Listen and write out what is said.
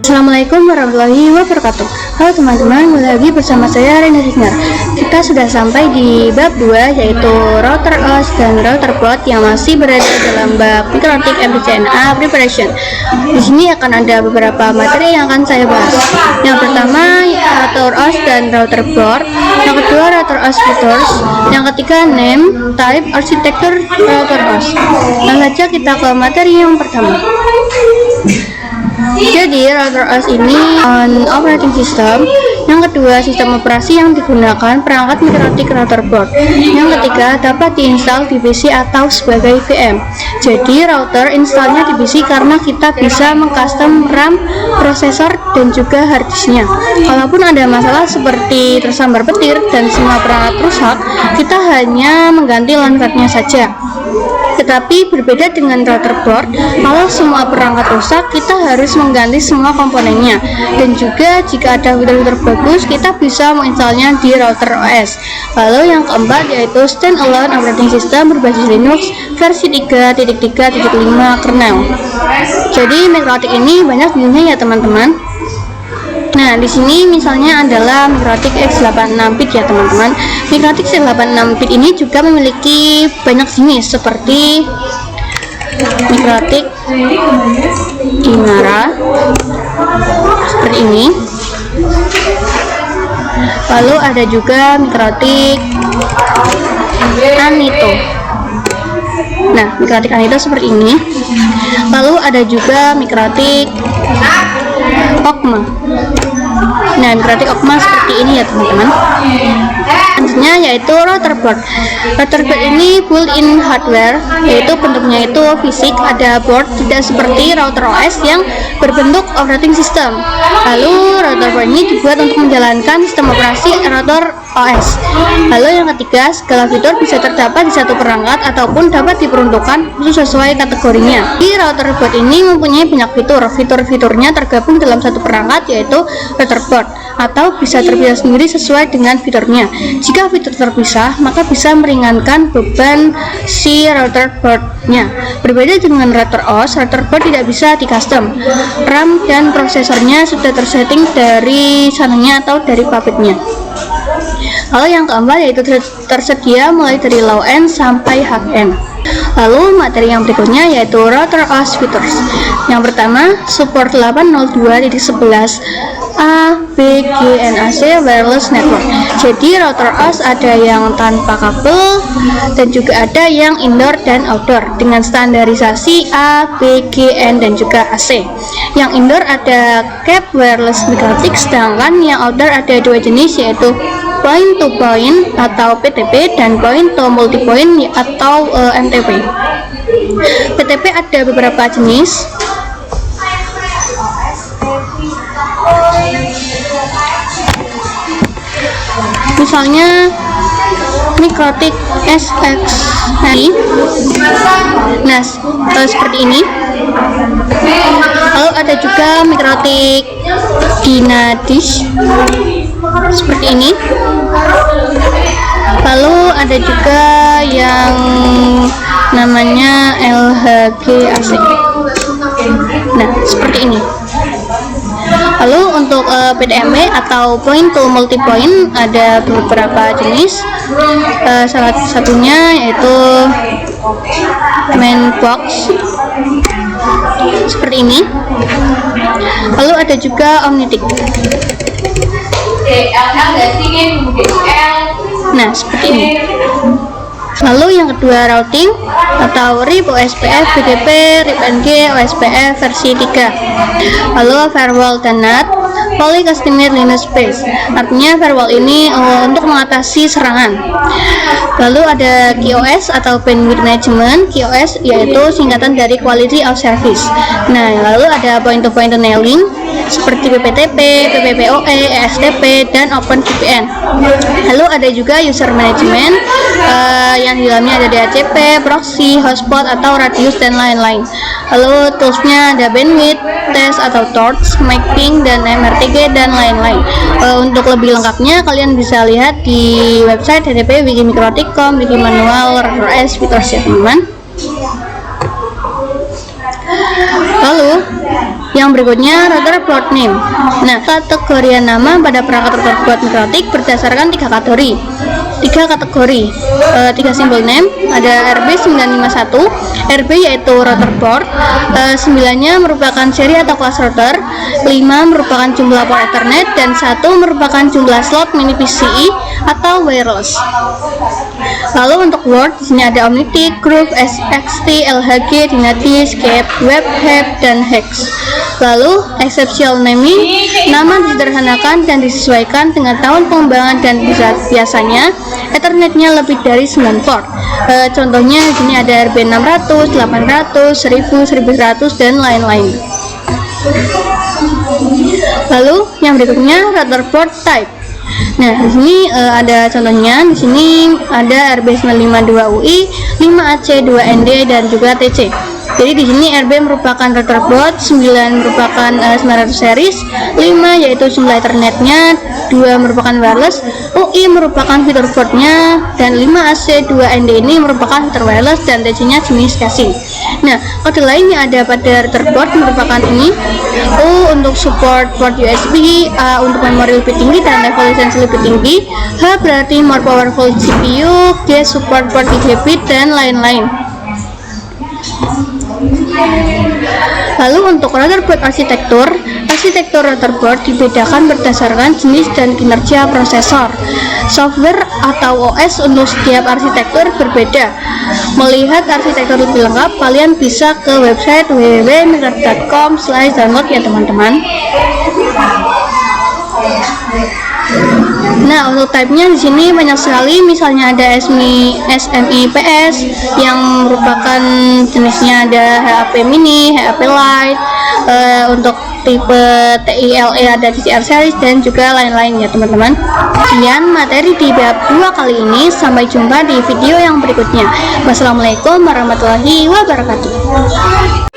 Assalamualaikum warahmatullahi wabarakatuh. Halo teman-teman, kembali lagi bersama saya Rina Signar. Kita sudah sampai di bab 2, yaitu router OS dan router port yang masih berada dalam bab Mikrotik MPCNA Preparation. Di sini akan ada beberapa materi yang akan saya bahas. Yang pertama, router OS dan router port. Yang kedua, router OS features. Yang ketiga, name, type, arsitektur router OS. Langsung saja kita ke materi yang pertama. Jadi router OS ini operating system. Yang kedua, sistem operasi yang digunakan perangkat Mikrotik router board. Yang ketiga, dapat diinstal di PC atau sebagai VM. Jadi router installnya di PC karena kita bisa mengcustom RAM, prosesor, dan juga harddisknya. Kalaupun ada masalah seperti tersambar petir dan semua perangkat rusak, kita hanya mengganti launchernya saja. Tetapi berbeda dengan router board, kalau semua perangkat rusak, kita harus mengganti semua komponennya. Dan juga jika ada fitur-fitur bagus, kita bisa menginstalnya di router OS. Lalu yang keempat yaitu standalone operating system berbasis Linux versi 3.3.5 kernel. Jadi Mikrotik ini banyak jenisnya ya teman-teman. Nah, di sini misalnya adalah Mikrotik X86-bit ya teman-teman. Mikrotik X86-bit ini juga memiliki banyak jenis seperti Mikrotik Inara seperti ini. Lalu ada juga Mikrotik Anito. Nah, Mikrotik Anito seperti ini. Lalu ada juga Mikrotik Okma. Nah, Mikrotik Okma seperti ini ya teman-teman. Selanjutnya yaitu router board. Router board ini built-in hardware, yaitu bentuknya itu fisik, ada board, tidak seperti router OS yang berbentuk operating system. Lalu router board ini dibuat untuk menjalankan sistem operasi router OS. Lalu yang ketiga, segala fitur bisa terdapat di satu perangkat ataupun dapat diperuntukkan khusus sesuai kategorinya. Di router board ini mempunyai banyak fitur. Fitur-fiturnya tergabung dalam satu perangkat, yaitu router board, atau bisa terpisah sendiri sesuai dengan fiturnya. Jika fitur terpisah, maka bisa meringankan beban si router board-nya. Berbeda dengan router OS, router board tidak bisa di-custom. RAM dan prosesornya sudah tersetting dari sananya atau dari pabriknya. Lalu yang keempat yaitu tersedia mulai dari low end sampai high end. Lalu materi yang berikutnya yaitu router OS features. Yang pertama, support 802.11 ABGNAC wireless network. Jadi router OS ada yang tanpa kabel dan juga ada yang indoor dan outdoor dengan standarisasi A, B, G, N dan juga AC. Yang indoor ada cap wireless Mikrotik, sedangkan yang outdoor ada dua jenis yaitu point to point atau PTP dan point to multipoint atau MTP. PTP ada beberapa jenis. Misalnya Mikrotik SX. Nah, seperti ini. Lalu ada juga Mikrotik Dynadish seperti ini. Lalu ada juga yang namanya LHG-AC. Nah, seperti ini. Lalu untuk PDMP atau point to multipoint ada beberapa jenis. Salah satunya yaitu main box seperti ini. Lalu ada juga Omnitic. Nah, seperti ini. Lalu yang kedua routing atau RIP OSPF BGP RIP NG OSPF versi 3. Lalu firewall dan NAT Fully Customized Linux Space, artinya firewall ini untuk mengatasi serangan. Lalu ada QoS atau bandwidth management. QoS yaitu singkatan dari Quality of Service. Nah, lalu ada point to point tunneling seperti PPTP, PPPoE, ESTP, dan OpenVPN. Lalu ada juga user management yang di dalamnya ada DHCP, proxy, hotspot atau radius dan lain-lain. Lalu toolsnya ada bandwidth, test atau torch, mapping, dan MRTG dan lain-lain. Untuk lebih lengkapnya kalian bisa lihat di website http://wikimikrotik.com, wiki manual router OS features ya teman-teman. Lalu Yang berikutnya rotherboard name. Nah, kategorian nama pada perangkat rotherboard mikrotik berdasarkan tiga kategori. Tiga simbol name, ada RB951, RB yaitu rotherboard, 9-nya merupakan seri atau kelas router, 5 merupakan jumlah port Ethernet, dan 1 merupakan jumlah slot mini PCI atau wireless. Lalu untuk Word, di sini ada Omnitic, Groove, XT, LHG, Dynadisk, Escape, WebHub, dan Hex. Lalu exceptional naming, nama disederhanakan dan disesuaikan dengan tahun pengembangan dan biasanya Ethernetnya lebih dari 9 port. Contohnya di sini ada RB600, 800, 1000, 1100 dan lain-lain. Lalu yang berikutnya rotherboard type. Nah, di sini ada contohnya. Di sini ada RB952UI, 5AC2ND dan juga TC. Jadi di sini RB merupakan rotherboard, 9 merupakan 900 series, 5 yaitu jumlah Ethernetnya, 2 merupakan wireless, UI merupakan fitur boardnya, dan 5AC2ND ini merupakan fitur wireless dan TC-nya jenis casing. Nah, kode lain yang ada pada rotherboard merupakan ini: U untuk support port USB, A untuk memori lebih tinggi dan level lisensi lebih tinggi, H berarti more powerful GPU, G support port gigabit dan lain-lain. Lalu untuk rotherboard arsitektur rotherboard dibedakan berdasarkan jenis dan kinerja prosesor. Software atau OS untuk setiap arsitektur berbeda. Melihat arsitektur lebih lengkap, kalian bisa ke website www.mikrot.com/download ya teman-teman. Nah, untuk type-nya di sini banyak sekali. Misalnya ada SMI-PS yang merupakan jenisnya ada HAP mini, HAP Lite. Untuk tipe TILE ada TCR series dan juga lain-lain ya teman-teman. Sekian materi di bab 2 kali ini. Sampai jumpa di video yang berikutnya. Wassalamualaikum warahmatullahi wabarakatuh.